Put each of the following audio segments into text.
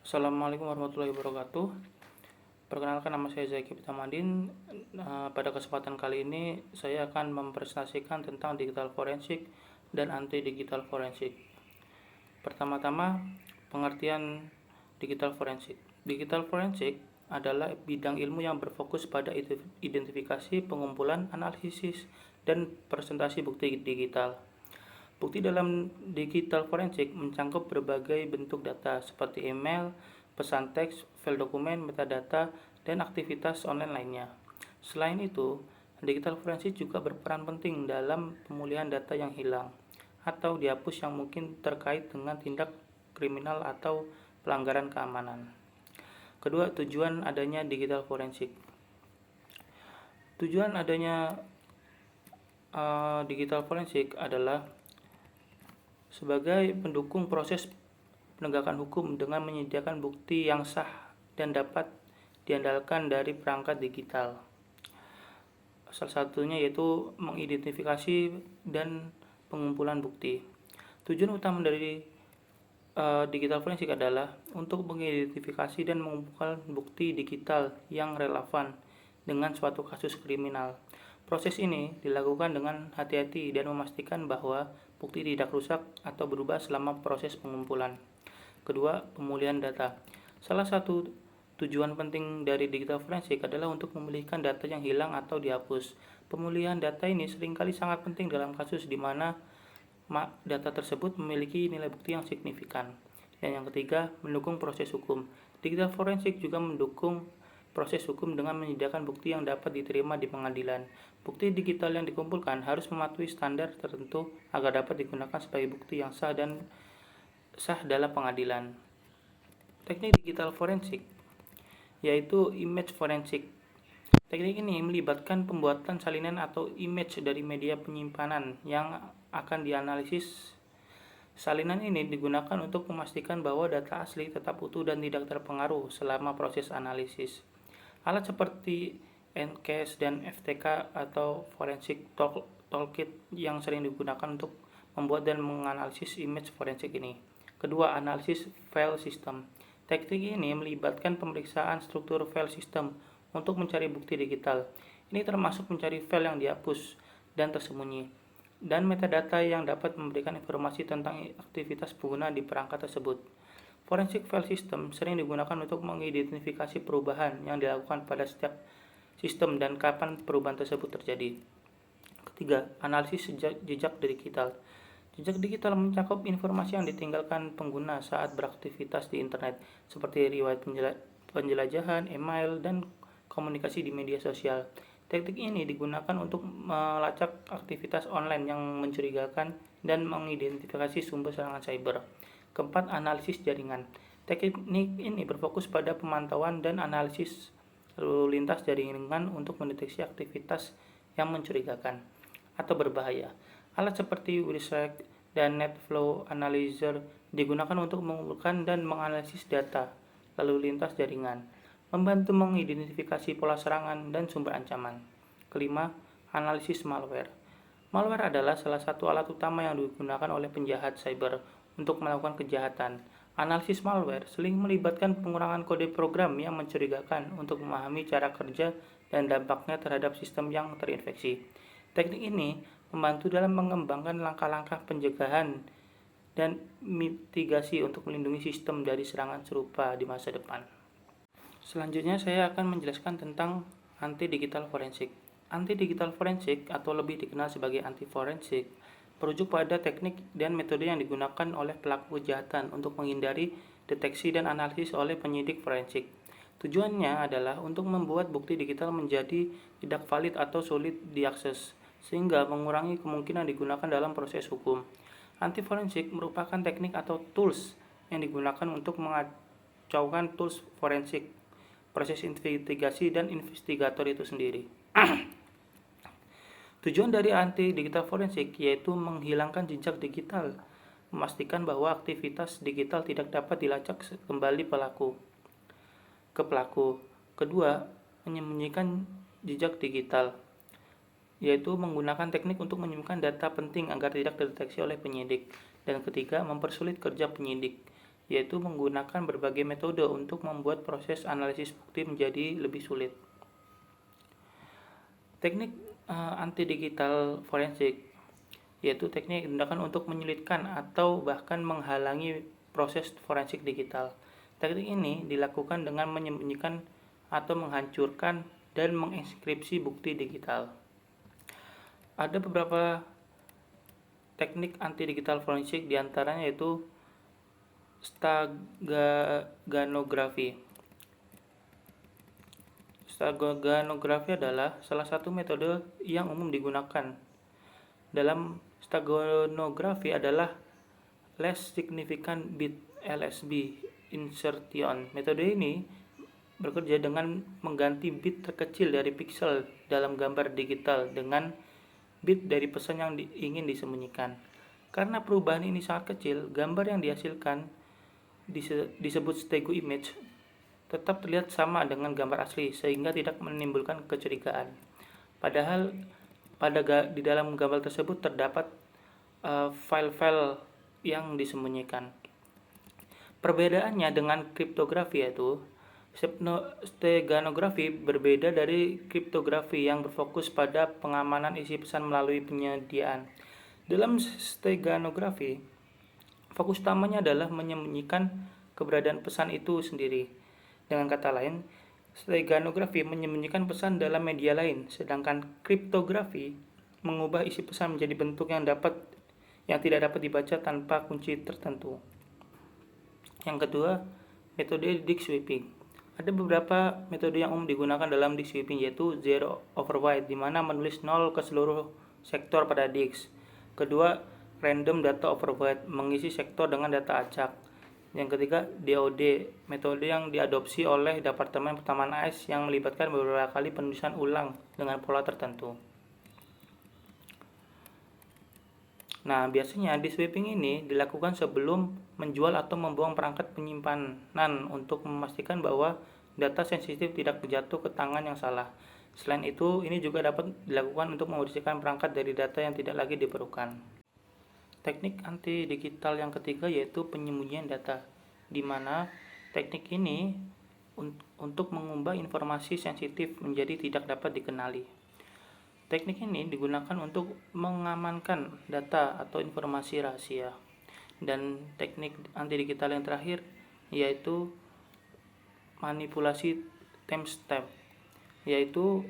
Assalamualaikum warahmatullahi wabarakatuh. Perkenalkan, nama saya Zaki Pitamadin. Pada kesempatan kali ini saya akan mempresentasikan tentang digital forensik dan anti digital forensik. Pertama-tama, pengertian digital forensik. Digital forensik adalah bidang ilmu yang berfokus pada identifikasi, pengumpulan, analisis, dan presentasi bukti digital. Bukti dalam digital forensik mencakup berbagai bentuk data seperti email, pesan teks, file dokumen, metadata, dan aktivitas online lainnya. Selain itu, digital forensik juga berperan penting dalam pemulihan data yang hilang atau dihapus yang mungkin terkait dengan tindak kriminal atau pelanggaran keamanan. Kedua, tujuan adanya digital forensik. Tujuan adanya digital forensik adalah sebagai pendukung proses penegakan hukum dengan menyediakan bukti yang sah dan dapat diandalkan dari perangkat digital. Salah satunya yaitu mengidentifikasi dan pengumpulan bukti. Tujuan utama dari digital forensik adalah untuk mengidentifikasi dan mengumpulkan bukti digital yang relevan dengan suatu kasus kriminal. Proses ini dilakukan dengan hati-hati dan memastikan bahwa bukti tidak rusak atau berubah selama proses pengumpulan. Kedua, pemulihan data. Salah satu tujuan penting dari digital forensik adalah untuk memulihkan data yang hilang atau dihapus. Pemulihan data ini seringkali sangat penting dalam kasus di mana data tersebut memiliki nilai bukti yang signifikan. Dan yang ketiga, mendukung proses hukum. Digital forensik juga mendukung proses hukum dengan menyediakan bukti yang dapat diterima di pengadilan. Bukti digital yang dikumpulkan harus mematuhi standar tertentu agar dapat digunakan sebagai bukti yang sah dalam pengadilan. Teknik digital forensik yaitu image forensik. Teknik ini melibatkan pembuatan salinan atau image dari media penyimpanan yang akan dianalisis. Salinan ini digunakan untuk memastikan bahwa data asli tetap utuh dan tidak terpengaruh selama proses analisis. Alat seperti EnCase dan FTK atau Forensic Toolkit yang sering digunakan untuk membuat dan menganalisis image forensik ini. Kedua, analisis file system. Teknik ini melibatkan pemeriksaan struktur file system untuk mencari bukti digital. Ini termasuk mencari file yang dihapus dan tersembunyi, dan metadata yang dapat memberikan informasi tentang aktivitas pengguna di perangkat tersebut. Forensic file system sering digunakan untuk mengidentifikasi perubahan yang dilakukan pada setiap sistem dan kapan perubahan tersebut terjadi. Ketiga, analisis jejak digital. Jejak digital mencakup informasi yang ditinggalkan pengguna saat beraktivitas di internet, seperti riwayat penjelajahan, email, dan komunikasi di media sosial. Teknik ini digunakan untuk melacak aktivitas online yang mencurigakan dan mengidentifikasi sumber serangan cyber. Keempat, analisis jaringan. Teknik ini berfokus pada pemantauan dan analisis lalu lintas jaringan untuk mendeteksi aktivitas yang mencurigakan atau berbahaya. Alat seperti WireSec dan NetFlow Analyzer digunakan untuk mengumpulkan dan menganalisis data lalu lintas jaringan, membantu mengidentifikasi pola serangan dan sumber ancaman. Kelima, analisis malware. Malware adalah salah satu alat utama yang digunakan oleh penjahat cyber untuk melakukan kejahatan. Analisis malware sering melibatkan pengurangan kode program yang mencurigakan untuk memahami cara kerja dan dampaknya terhadap sistem yang terinfeksi. Teknik ini membantu dalam mengembangkan langkah-langkah pencegahan dan mitigasi untuk melindungi sistem dari serangan serupa di masa depan. Selanjutnya saya akan menjelaskan tentang anti digital forensik. Anti digital forensik atau lebih dikenal sebagai anti forensik merujuk pada teknik dan metode yang digunakan oleh pelaku kejahatan untuk menghindari deteksi dan analisis oleh penyidik forensik. Tujuannya adalah untuk membuat bukti digital menjadi tidak valid atau sulit diakses, sehingga mengurangi kemungkinan digunakan dalam proses hukum. Anti forensik merupakan teknik atau tools yang digunakan untuk mengacaukan tools forensik, proses investigasi, dan investigator itu sendiri. Tujuan dari anti digital forensik yaitu menghilangkan jejak digital, memastikan bahwa aktivitas digital tidak dapat dilacak kembali ke pelaku. Kedua, menyembunyikan jejak digital, yaitu menggunakan teknik untuk menyembunyikan data penting agar tidak terdeteksi oleh penyidik. Dan ketiga, mempersulit kerja penyidik, yaitu menggunakan berbagai metode untuk membuat proses analisis bukti menjadi lebih sulit. Teknik anti-digital forensik yaitu teknik yang digunakan untuk menyulitkan atau bahkan menghalangi proses forensik digital. Teknik ini dilakukan dengan menyembunyikan atau menghancurkan dan mengenkripsi bukti digital. Ada beberapa teknik anti-digital forensik, diantaranya yaitu steganografi. Steganografi adalah salah satu metode yang umum digunakan. Dalam steganografi adalah Less Significant Bit (LSB) insertion. Metode ini bekerja dengan mengganti bit terkecil dari piksel dalam gambar digital dengan bit dari pesan yang ingin disembunyikan. Karena perubahan ini sangat kecil, gambar yang dihasilkan disebut stego image tetap terlihat sama dengan gambar asli sehingga tidak menimbulkan kecurigaan. Padahal di dalam gambar tersebut terdapat file-file yang disembunyikan. Perbedaannya dengan kriptografi yaitu steganografi berbeda dari kriptografi yang berfokus pada pengamanan isi pesan melalui penyediaan. Dalam steganografi, fokus utamanya adalah menyembunyikan keberadaan pesan itu sendiri. Dengan kata lain, steganografi menyembunyikan pesan dalam media lain, sedangkan kriptografi mengubah isi pesan menjadi bentuk yang tidak dapat dibaca tanpa kunci tertentu. Yang kedua, metode disk sweeping. Ada beberapa metode yang umum digunakan dalam disk sweeping, yaitu zero overwrite, di mana menulis 0 ke seluruh sektor pada disk. Kedua, random data overwrite, mengisi sektor dengan data acak. Yang ketiga, DOD, metode yang diadopsi oleh Departemen Pertamaan AS yang melibatkan beberapa kali penulisan ulang dengan pola tertentu. Nah, biasanya disk sweeping ini dilakukan sebelum menjual atau membuang perangkat penyimpanan untuk memastikan bahwa data sensitif tidak jatuh ke tangan yang salah. Selain itu, ini juga dapat dilakukan untuk membersihkan perangkat dari data yang tidak lagi diperlukan. Teknik anti-digital yang ketiga yaitu penyembunyian data, di mana teknik ini untuk mengubah informasi sensitif menjadi tidak dapat dikenali. Teknik ini digunakan untuk mengamankan data atau informasi rahasia. Dan teknik anti-digital yang terakhir yaitu manipulasi timestamp, yaitu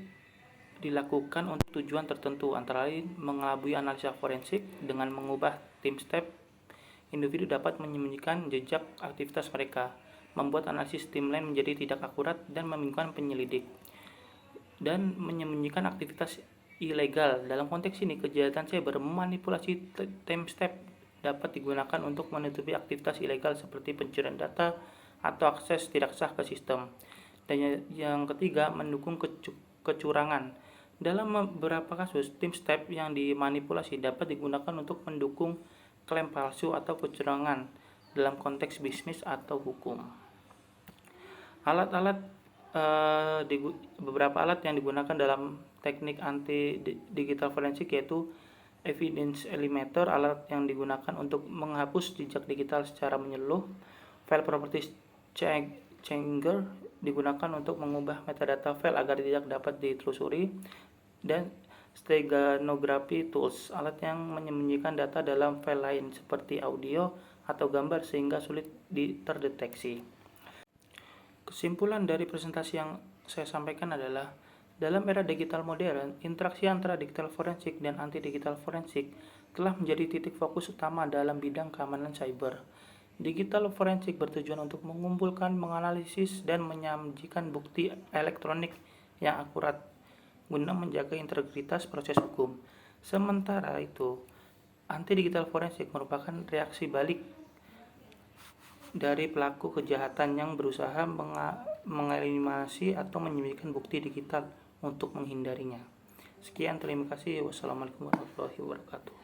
dilakukan untuk tujuan tertentu, antara lain mengelabui analisa forensik. Dengan mengubah timestamp, individu dapat menyembunyikan jejak aktivitas mereka, membuat analisis timeline menjadi tidak akurat dan membingungkan penyelidik, dan menyembunyikan aktivitas ilegal. Dalam konteks ini, kejahatan cyber memanipulasi timestamp dapat digunakan untuk menutupi aktivitas ilegal seperti pencurian data atau akses tidak sah ke sistem. Dan yang ketiga, mendukung kecurangan. Dalam beberapa kasus, timestamp yang dimanipulasi dapat digunakan untuk mendukung klaim palsu atau kecurangan dalam konteks bisnis atau hukum. Beberapa alat yang digunakan dalam teknik anti-digital forensik yaitu evidence eliminator, alat yang digunakan untuk menghapus jejak digital secara menyeluruh. File properties changer digunakan untuk mengubah metadata file agar tidak dapat ditelusuri. Dan steganography tools, alat yang menyembunyikan data dalam file lain seperti audio atau gambar sehingga sulit terdeteksi. Kesimpulan dari presentasi yang saya sampaikan adalah, dalam era digital modern, interaksi antara digital forensik dan anti-digital forensik telah menjadi titik fokus utama dalam bidang keamanan cyber. Digital forensik bertujuan untuk mengumpulkan, menganalisis, dan menyajikan bukti elektronik yang akurat guna menjaga integritas proses hukum. Sementara itu, anti-digital forensik merupakan reaksi balik dari pelaku kejahatan yang berusaha mengeliminasi atau menyembunyikan bukti digital untuk menghindarinya. Sekian, terima kasih. Wassalamualaikum warahmatullahi wabarakatuh.